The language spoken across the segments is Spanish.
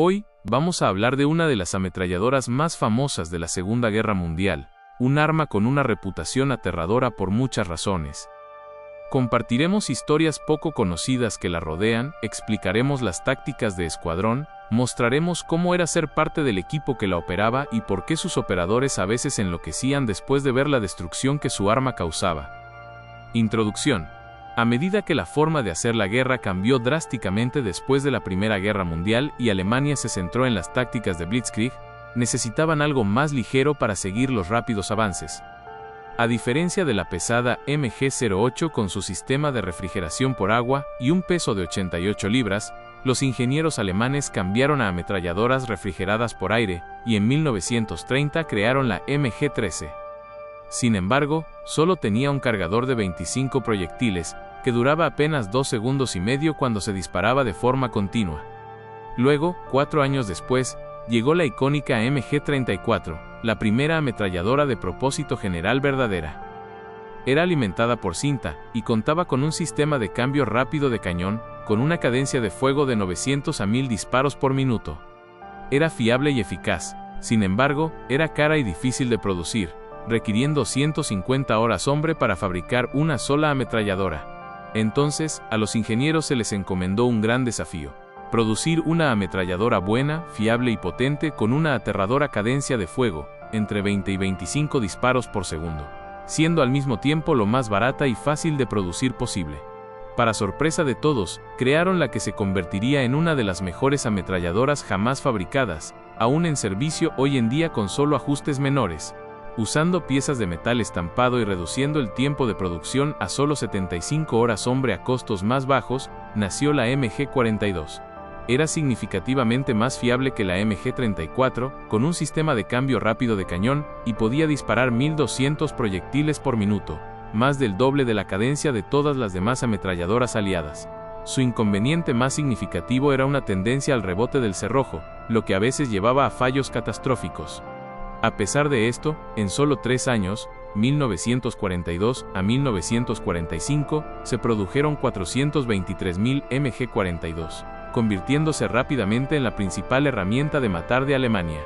Hoy, vamos a hablar de una de las ametralladoras más famosas de la Segunda Guerra Mundial, un arma con una reputación aterradora por muchas razones. Compartiremos historias poco conocidas que la rodean, explicaremos las tácticas de escuadrón, mostraremos cómo era ser parte del equipo que la operaba y por qué sus operadores a veces enloquecían después de ver la destrucción que su arma causaba. Introducción. A medida que la forma de hacer la guerra cambió drásticamente después de la Primera Guerra Mundial y Alemania se centró en las tácticas de Blitzkrieg, necesitaban algo más ligero para seguir los rápidos avances. A diferencia de la pesada MG-08 con su sistema de refrigeración por agua y un peso de 88 libras, los ingenieros alemanes cambiaron a ametralladoras refrigeradas por aire y en 1930 crearon la MG-13. Sin embargo, solo tenía un cargador de 25 proyectiles, que duraba apenas 2 segundos y medio cuando se disparaba de forma continua. Luego, 4 años después, llegó la icónica MG-34, la primera ametralladora de propósito general verdadera. Era alimentada por cinta, y contaba con un sistema de cambio rápido de cañón, con una cadencia de fuego de 900 a 1000 disparos por minuto. Era fiable y eficaz, sin embargo, era cara y difícil de producir, requiriendo 150 horas hombre para fabricar una sola ametralladora. Entonces, a los ingenieros se les encomendó un gran desafío: producir una ametralladora buena, fiable y potente con una aterradora cadencia de fuego, entre 20 y 25 disparos por segundo, siendo al mismo tiempo lo más barata y fácil de producir posible. Para sorpresa de todos, crearon la que se convertiría en una de las mejores ametralladoras jamás fabricadas, aún en servicio hoy en día con solo ajustes menores. Usando piezas de metal estampado y reduciendo el tiempo de producción a solo 75 horas hombre a costos más bajos, nació la MG-42. Era significativamente más fiable que la MG-34, con un sistema de cambio rápido de cañón, y podía disparar 1200 proyectiles por minuto, más del doble de la cadencia de todas las demás ametralladoras aliadas. Su inconveniente más significativo era una tendencia al rebote del cerrojo, lo que a veces llevaba a fallos catastróficos. A pesar de esto, en solo 3 años, 1942 a 1945, se produjeron 423.000 MG-42, convirtiéndose rápidamente en la principal herramienta de matar de Alemania.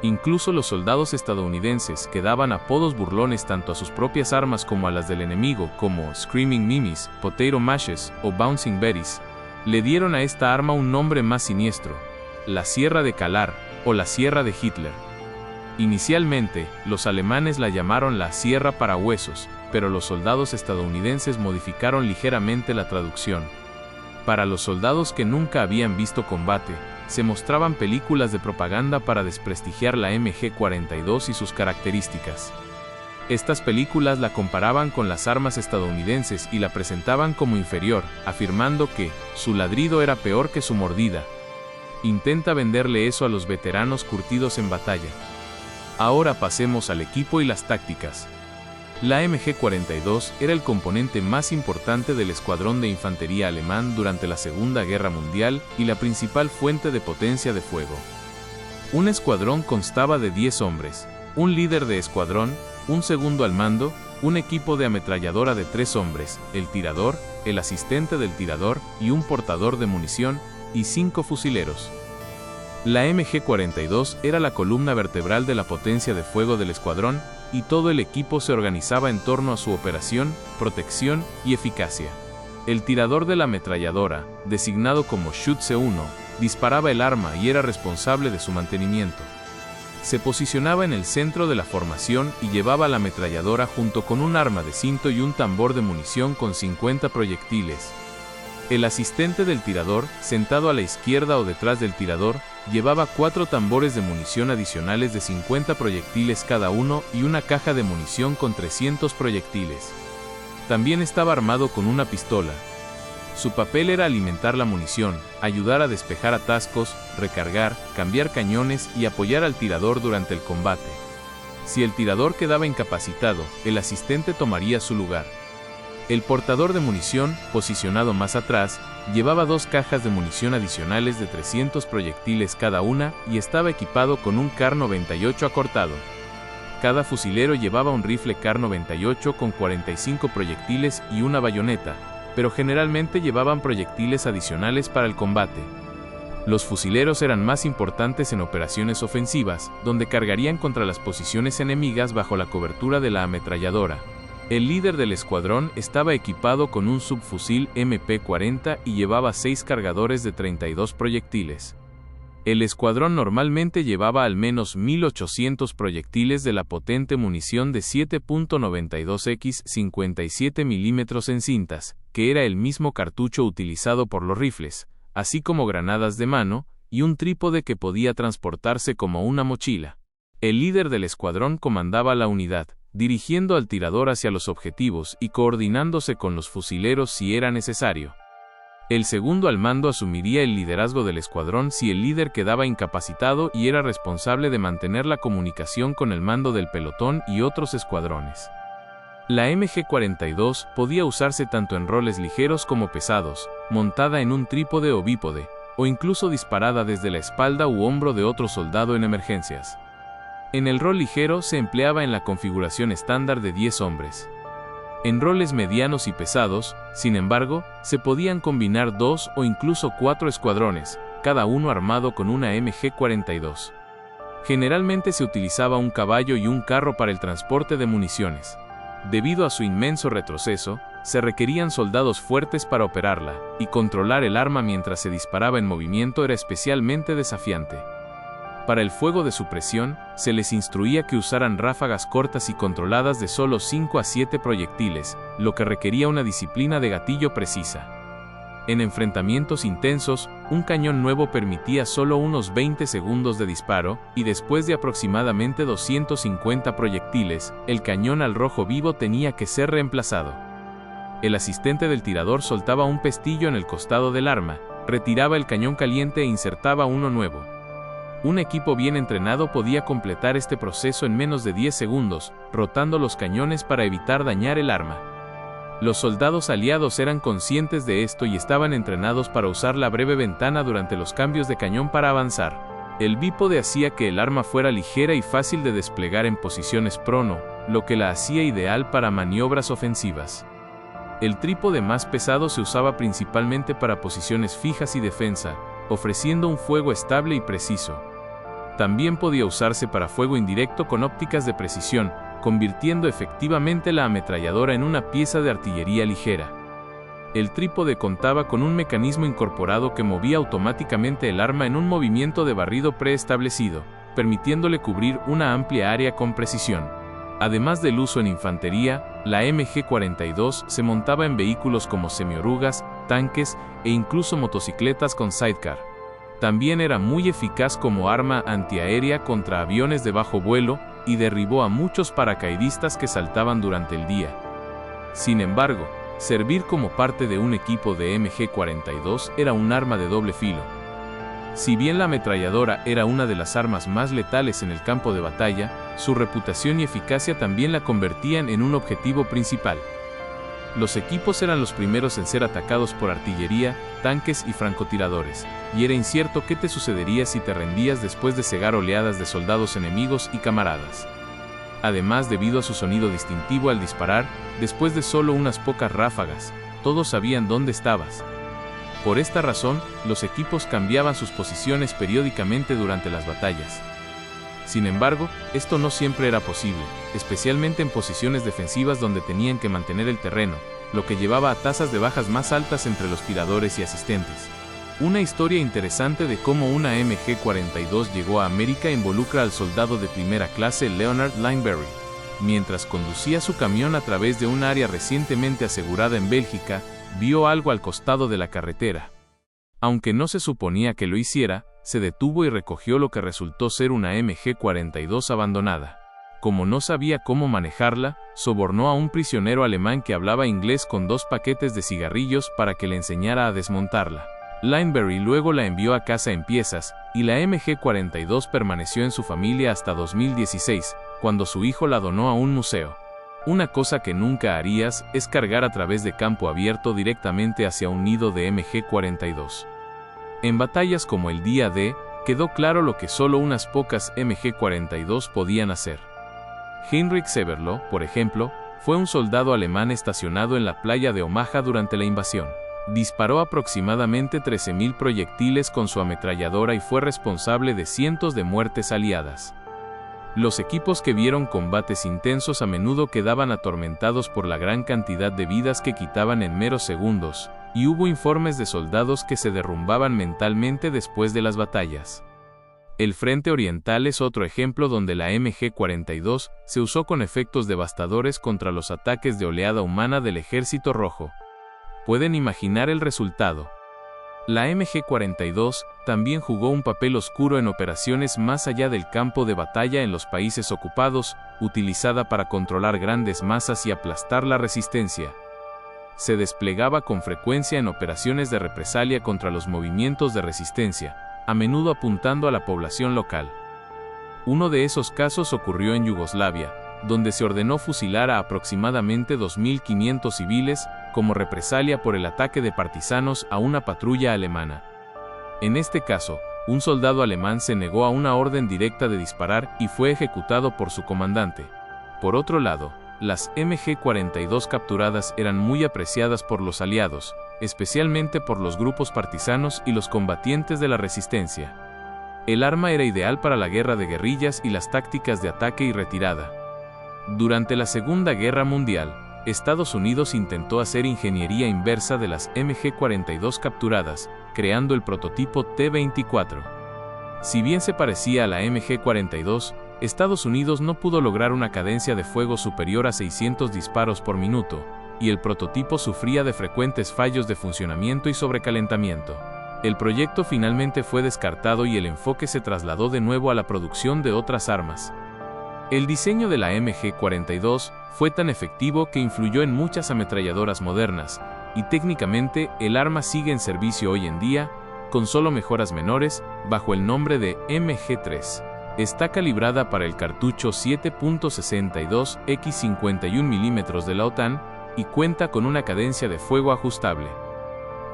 Incluso los soldados estadounidenses, que daban apodos burlones tanto a sus propias armas como a las del enemigo, como Screaming Mimis, Potato Mashes o Bouncing Betties, le dieron a esta arma un nombre más siniestro: la Sierra de Calar, o la Sierra de Hitler. Inicialmente, los alemanes la llamaron la Sierra para Huesos, pero los soldados estadounidenses modificaron ligeramente la traducción. Para los soldados que nunca habían visto combate, se mostraban películas de propaganda para desprestigiar la MG-42 y sus características. Estas películas la comparaban con las armas estadounidenses y la presentaban como inferior, afirmando que su ladrido era peor que su mordida. Intenta venderle eso a los veteranos curtidos en batalla. Ahora pasemos al equipo y las tácticas. La MG-42 era el componente más importante del escuadrón de infantería alemán durante la Segunda Guerra Mundial y la principal fuente de potencia de fuego. Un escuadrón constaba de 10 hombres, un líder de escuadrón, un segundo al mando, un equipo de ametralladora de 3 hombres, el tirador, el asistente del tirador y un portador de munición, y 5 fusileros. La MG-42 era la columna vertebral de la potencia de fuego del escuadrón, y todo el equipo se organizaba en torno a su operación, protección y eficacia. El tirador de la ametralladora, designado como Schütze-1, disparaba el arma y era responsable de su mantenimiento. Se posicionaba en el centro de la formación y llevaba la ametralladora junto con un arma de cinto y un tambor de munición con 50 proyectiles. El asistente del tirador, sentado a la izquierda o detrás del tirador, llevaba 4 tambores de munición adicionales de 50 proyectiles cada uno y una caja de munición con 300 proyectiles. También estaba armado con una pistola. Su papel era alimentar la munición, ayudar a despejar atascos, recargar, cambiar cañones y apoyar al tirador durante el combate. Si el tirador quedaba incapacitado, el asistente tomaría su lugar. El portador de munición, posicionado más atrás, llevaba 2 cajas de munición adicionales de 300 proyectiles cada una y estaba equipado con un Kar-98 acortado. Cada fusilero llevaba un rifle Kar-98 con 45 proyectiles y una bayoneta, pero generalmente llevaban proyectiles adicionales para el combate. Los fusileros eran más importantes en operaciones ofensivas, donde cargarían contra las posiciones enemigas bajo la cobertura de la ametralladora. El líder del escuadrón estaba equipado con un subfusil MP-40 y llevaba 6 cargadores de 32 proyectiles. El escuadrón normalmente llevaba al menos 1.800 proyectiles de la potente munición de 7.92x 57 mm en cintas, que era el mismo cartucho utilizado por los rifles, así como granadas de mano, y un trípode que podía transportarse como una mochila. El líder del escuadrón comandaba la unidad, dirigiendo al tirador hacia los objetivos y coordinándose con los fusileros si era necesario. El segundo al mando asumiría el liderazgo del escuadrón si el líder quedaba incapacitado y era responsable de mantener la comunicación con el mando del pelotón y otros escuadrones. La MG-42 podía usarse tanto en roles ligeros como pesados, montada en un trípode o bípode, o incluso disparada desde la espalda u hombro de otro soldado en emergencias. En el rol ligero se empleaba en la configuración estándar de 10 hombres. En roles medianos y pesados, sin embargo, se podían combinar 2 o incluso 4 escuadrones, cada uno armado con una MG-42. Generalmente se utilizaba un caballo y un carro para el transporte de municiones. Debido a su inmenso retroceso, se requerían soldados fuertes para operarla, y controlar el arma mientras se disparaba en movimiento era especialmente desafiante. Para el fuego de supresión, se les instruía que usaran ráfagas cortas y controladas de solo 5 a 7 proyectiles, lo que requería una disciplina de gatillo precisa. En enfrentamientos intensos, un cañón nuevo permitía solo unos 20 segundos de disparo, y después de aproximadamente 250 proyectiles, el cañón al rojo vivo tenía que ser reemplazado. El asistente del tirador soltaba un pestillo en el costado del arma, retiraba el cañón caliente e insertaba uno nuevo. Un equipo bien entrenado podía completar este proceso en menos de 10 segundos, rotando los cañones para evitar dañar el arma. Los soldados aliados eran conscientes de esto y estaban entrenados para usar la breve ventana durante los cambios de cañón para avanzar. El bípode hacía que el arma fuera ligera y fácil de desplegar en posiciones prono, lo que la hacía ideal para maniobras ofensivas. El trípode más pesado se usaba principalmente para posiciones fijas y defensa, ofreciendo un fuego estable y preciso. También podía usarse para fuego indirecto con ópticas de precisión, convirtiendo efectivamente la ametralladora en una pieza de artillería ligera. El trípode contaba con un mecanismo incorporado que movía automáticamente el arma en un movimiento de barrido preestablecido, permitiéndole cubrir una amplia área con precisión. Además del uso en infantería, la MG-42 se montaba en vehículos como semiorugas, tanques e incluso motocicletas con sidecar. También era muy eficaz como arma antiaérea contra aviones de bajo vuelo y derribó a muchos paracaidistas que saltaban durante el día. Sin embargo, servir como parte de un equipo de MG-42 era un arma de doble filo. Si bien la ametralladora era una de las armas más letales en el campo de batalla, su reputación y eficacia también la convertían en un objetivo principal. Los equipos eran los primeros en ser atacados por artillería, tanques y francotiradores, y era incierto qué te sucedería si te rendías después de cegar oleadas de soldados enemigos y camaradas. Además, debido a su sonido distintivo al disparar, después de solo unas pocas ráfagas, todos sabían dónde estabas. Por esta razón, los equipos cambiaban sus posiciones periódicamente durante las batallas. Sin embargo, esto no siempre era posible, especialmente en posiciones defensivas donde tenían que mantener el terreno, lo que llevaba a tasas de bajas más altas entre los tiradores y asistentes. Una historia interesante de cómo una MG-42 llegó a América involucra al soldado de primera clase Leonard Lineberry. Mientras conducía su camión a través de un área recientemente asegurada en Bélgica, vio algo al costado de la carretera. Aunque no se suponía que lo hiciera, se detuvo y recogió lo que resultó ser una MG-42 abandonada. Como no sabía cómo manejarla, sobornó a un prisionero alemán que hablaba inglés con 2 paquetes de cigarrillos para que le enseñara a desmontarla. Lineberry luego la envió a casa en piezas, y la MG-42 permaneció en su familia hasta 2016, cuando su hijo la donó a un museo. Una cosa que nunca harías es cargar a través de campo abierto directamente hacia un nido de MG-42. En batallas como el día D, quedó claro lo que solo unas pocas MG-42 podían hacer. Heinrich Severloh, por ejemplo, fue un soldado alemán estacionado en la playa de Omaha durante la invasión. Disparó aproximadamente 13.000 proyectiles con su ametralladora y fue responsable de cientos de muertes aliadas. Los equipos que vieron combates intensos a menudo quedaban atormentados por la gran cantidad de vidas que quitaban en meros segundos, y hubo informes de soldados que se derrumbaban mentalmente después de las batallas. El Frente Oriental es otro ejemplo donde la MG-42 se usó con efectos devastadores contra los ataques de oleada humana del Ejército Rojo. Pueden imaginar el resultado. La MG-42 también jugó un papel oscuro en operaciones más allá del campo de batalla en los países ocupados, utilizada para controlar grandes masas y aplastar la resistencia. Se desplegaba con frecuencia en operaciones de represalia contra los movimientos de resistencia, a menudo apuntando a la población local. Uno de esos casos ocurrió en Yugoslavia, donde se ordenó fusilar a aproximadamente 2.500 civiles como represalia por el ataque de partisanos a una patrulla alemana. En este caso, un soldado alemán se negó a una orden directa de disparar y fue ejecutado por su comandante. Por otro lado, las MG-42 capturadas eran muy apreciadas por los aliados, especialmente por los grupos partisanos y los combatientes de la resistencia. El arma era ideal para la guerra de guerrillas y las tácticas de ataque y retirada. Durante la Segunda Guerra Mundial, Estados Unidos intentó hacer ingeniería inversa de las MG-42 capturadas, creando el prototipo T-24. Si bien se parecía a la MG-42, Estados Unidos no pudo lograr una cadencia de fuego superior a 600 disparos por minuto, y el prototipo sufría de frecuentes fallos de funcionamiento y sobrecalentamiento. El proyecto finalmente fue descartado y el enfoque se trasladó de nuevo a la producción de otras armas. El diseño de la MG-42 fue tan efectivo que influyó en muchas ametralladoras modernas, y técnicamente el arma sigue en servicio hoy en día, con solo mejoras menores, bajo el nombre de MG-3. Está calibrada para el cartucho 7.62 x 51 mm de la OTAN, y cuenta con una cadencia de fuego ajustable.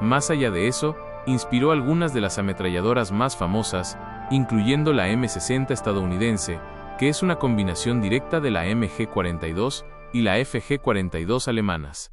Más allá de eso, inspiró algunas de las ametralladoras más famosas, incluyendo la M60 estadounidense, que es una combinación directa de la MG-42 y la FG-42 alemanas.